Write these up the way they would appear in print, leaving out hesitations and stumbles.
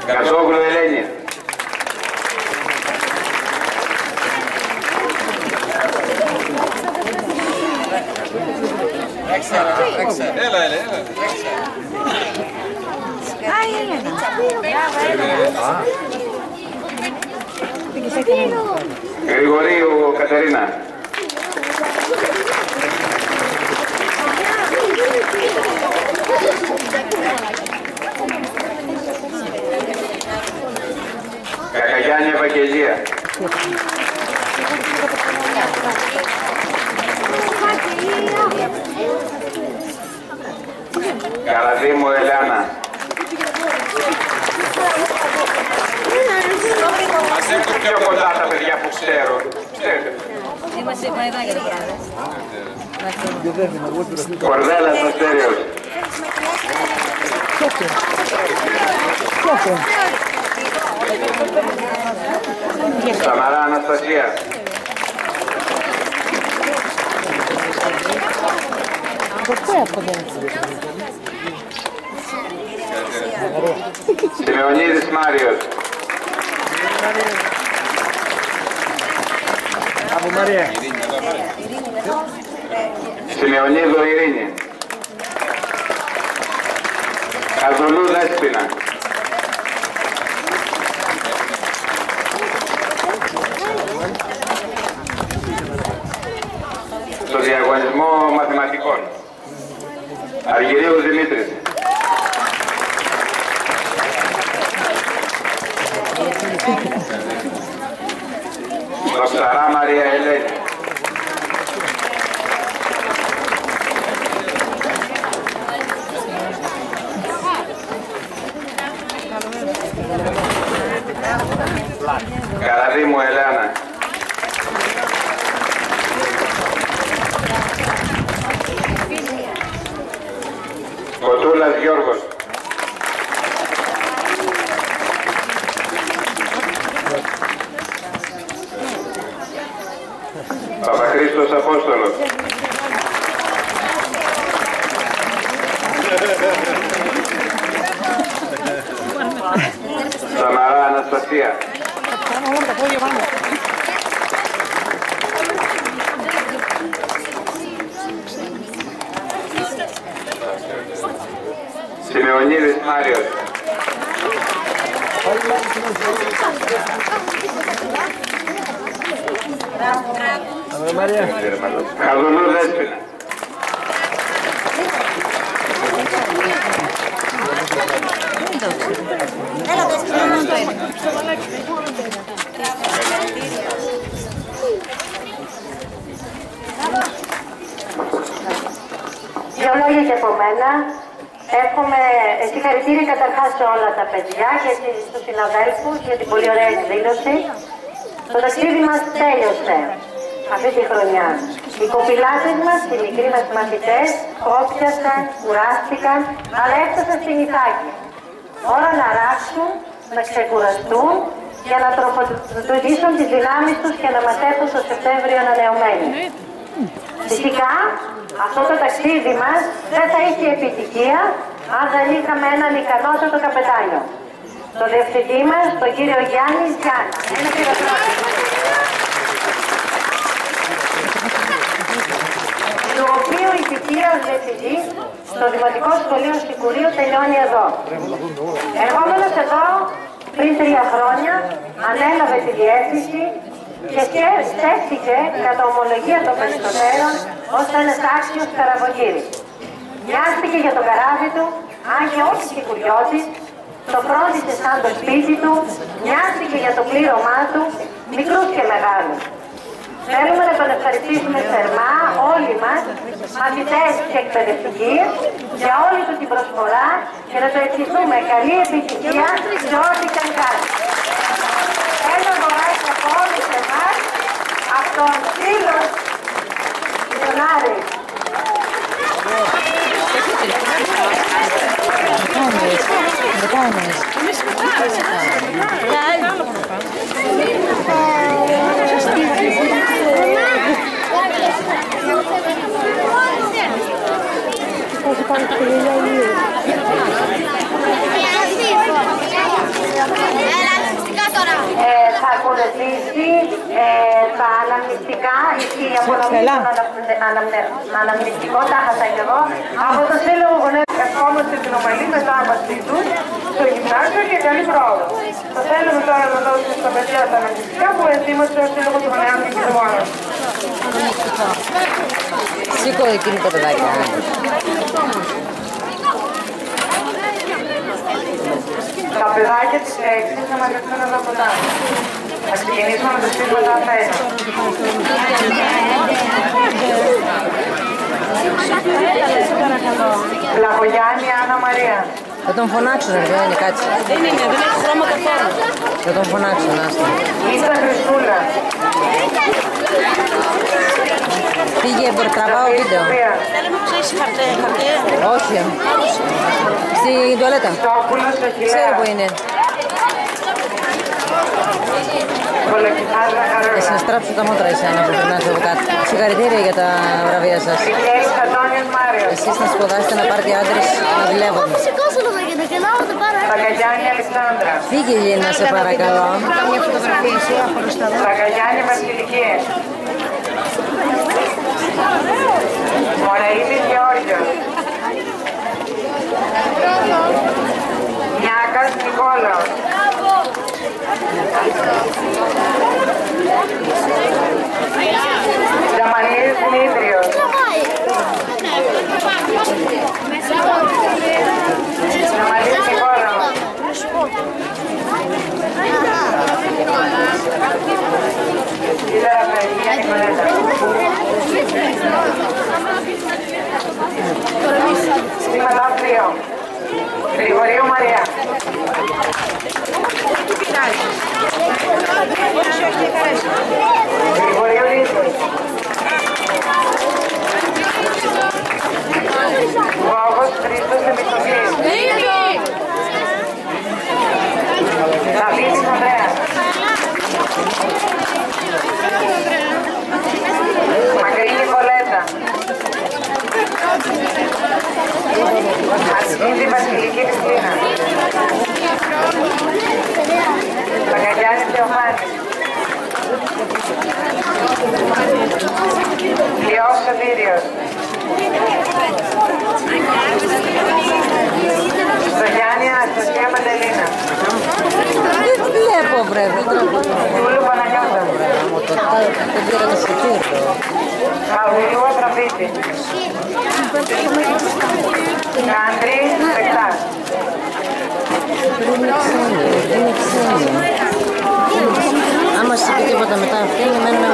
Καζόγλου Ελένη. Έλα, έλα. Γρηγορίου Κατερίνα. Κακαγιάννη Ευαγγελία. Καραδίμου Ελένα. Πιο κοντά τα παιδιά που ξέρω. Είμαστε μαϊδάκια το πράγμα. Κορδέλας Αστέριος. Σαμαρά Αναστασία. Σιμεωνίδης Μάριος. Από Μαρία. Σιμεωνίδου Ειρήνη. Καζολού Δέσποινα. Στο διαγωνισμό μαθηματικών. Αργυρίου Δημήτρης. Δοξαρά Μαρία Ελένη. Καραδίμου Ελένα. Κοτούλας Γιώργος. Παπαχρήστος Απόστολος. Σαμαρά Αναστασία. Σιμεωνίδης Μάριος. Καζολού Δέσποινα. Δύο λόγια και από μένα. Εύχομαι συγχαρητήρια καταρχάς σε όλα τα παιδιά και στους συναδέλφους για την πολύ ωραία εκδήλωση. Το ταξίδι μας τέλειωσε αυτή τη χρονιά. Οι κοπηλάτες μας, οι μικροί μας μαθητές, κόπιασαν, κουράστηκαν, αλλά έφτασαν στην Ιθάκη. Ώρα να ράξουν, να ξεκουραστούν για να τροφοδοτήσουν τις δυνάμεις τους και να μας έρθουν στο Σεπτέμβριο ανανεωμένοι. Φυσικά, αυτό το ταξίδι μας δεν θα είχε επιτυχία αν δεν είχαμε έναν ικανότατο καπετάνιο. Το διευθυντή μας, τον κύριο Γιάννη Γιάννα. Ένα χειροκρότημα. Του οποίου η θητεία ως διευθυντή στο Δημοτικό Σχολείο Σικουρίου τελειώνει εδώ. Ερχόμενος εδώ πριν 3 χρόνια, ανέλαβε τη διεύθυνση και στέφθηκε κατά ομολογία των περισσότερων ως ένας άξιος καραβογύρης. Μοιάστηκε για το καράβι του, αν και όχι σικουριώτης, το φρόντισε σαν το σπίτι του, μοιάστηκε για το πλήρωμά του, μικρούς και μεγάλους. Θέλουμε να τον ευχαριστήσουμε θερμά όλοι μας, μαθητές και εκπαιδευτικοί, για όλη του την προσφορά και να το ευχηθούμε καλή επιτυχία σε ό,τι και αν κάνει. Ένα δωράκι από όλους εμάς, από τον φίλο Ιωνάρη. Θα σου πάρει το γελιό. τα αναμνηστικά, η απονομή των αναμνηστικών, τα χάσα και εγώ, από το Σύλλογο Γονέων. Ευχόμαστε την ομαλή μετάβασή τους στο γυμνάσιο και καλή πρόοδο. Θα θέλουμε τώρα να δώσουμε στα παιδιά τα αναμνηστικά που ετοίμασε ο Σύλλογος Γονέων και Κοινωνικών. Σήκω εκείνη το παιδάκι. Τα παιδάκια της έξης θα μαζευτούν εδώ κοντά. Θα ξεκινήσουμε με το στίγματα αφένα. Λαγογιάννη Άννα Μαρία. Θα τον φωνάξω, δεν είναι κάτι. Δεν είναι, δεν έχει χρώμα καθόλου. Θα τον φωνάξω, να είστε. Λίστα Χριστούλα. Πήγε, τραβάω βίντεο. Θέλουμε που ξέρεις χαρτί. Όχι. Στην τουαλέτα. Στόπουλος Αχιλλέα. Ξέρω που είναι. Κολοκυθάζα Χαρούλα. Θα σας τράψω τα μότρα εσένα που περνάτε από κάτω. Συγχαρητήρια για τα βραβεία σας. Μιχαήλ Αντώνιος Μάριος. Εσείς να σπουδάσετε να πάρετε άντρες να δουλεύουν. Σακαγιάννη Αλεξάνδρα. Φύγε Λίνα, σε παρακαλώ. Σακαγιάννη Βασιλική. Μωραΐδης Γεώργιος. Νιάκας Νικόλαος. Τζαμαλής Δημήτριος. Τζαμαλής Νικόλαος. Ήλερα Φαγία Νικολέτα. Σήματα 2. Γρηγορίου Μαρία. Γρηγορίου Λύσης. Γόγος Χρήστος Εμιστοφής. Δαβίδης Ανδρέας. Μακρύνη Κολέτα. Ασκήνδη Βασιλική Χριστίνα. Παγκαγιάννης Θεοφάνης. Λιός Σωτήριος. Στογιάννη Αναστασία Μαντελίνα. Δεν βλέπω βρε. Τούλου Παναγιώτα. Δεν πήρα το σωτήριο. Αγουλίου Ατραπίτη. Κάντρι Σπεκτάς. Δεν είναι ξένοι. Άμα σου πει τίποτα μετά αυτή, εμένα...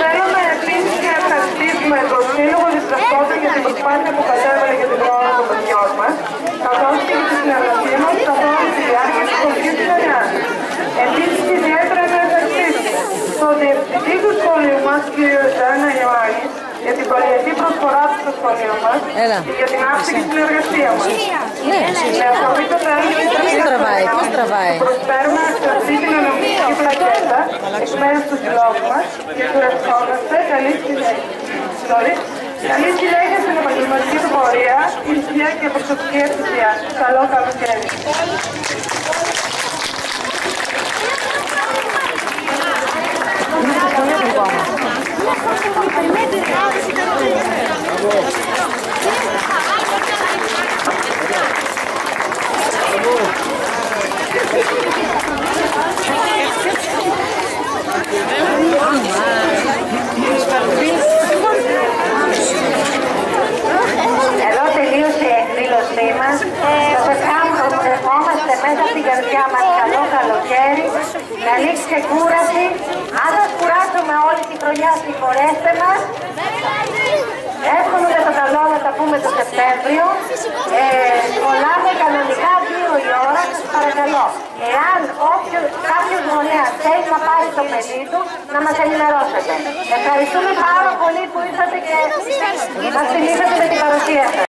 Θέλουμε επίσης να ευχαριστήσουμε τον Σύλλογο της Δραστότητα για την προσπάθεια που κατέβαλε για την πρόοδο των παιδιών μας, καθώς και για τη συνεργασία μας καθ' όλη τη διάρκεια της σχολικής χρονιάς. Επίσης, ιδιαίτερα να ευχαριστήσουμε τον διευθυντή του σχολείου μας, κ. Γιάννα Ιωάννη, για την πολυετή προσφορά του στο σχολείο μας και για την άψογη συνεργασία μας. Ναι. Με αφορμή το τέλος της τραβάει. Προσφέρουμε αυτή την αναμνηστική πλακέτα εκ μέρους του συλλόγου μας και του ευχόμαστε καλή συνέχεια στην επαγγελματική του πορεία, ησυχία και προσωπική ευτυχία. Καλό καλοκαίρι. Εδώ τελείωσε η εκδήλωσή μας. Σας ευχόμαστε μέσα από την καρδιά μας καλό καλοκαίρι, καλή ξεκούραση. Αν σας κουράσουμε όλη τη χρονιά, συγχωρέστε μας. Εύχομαι για το καλό να τα πούμε το Σεπτέμβριο. Κολλάμε κανονικά 2 η ώρα, σας παρακαλώ. Εάν κάποιος γονέας θέλει να πάρει το παιδί του, να μας ενημερώσετε. Ευχαριστούμε πάρα πολύ που ήρθατε και μας θυμήσατε με την παρουσία σας.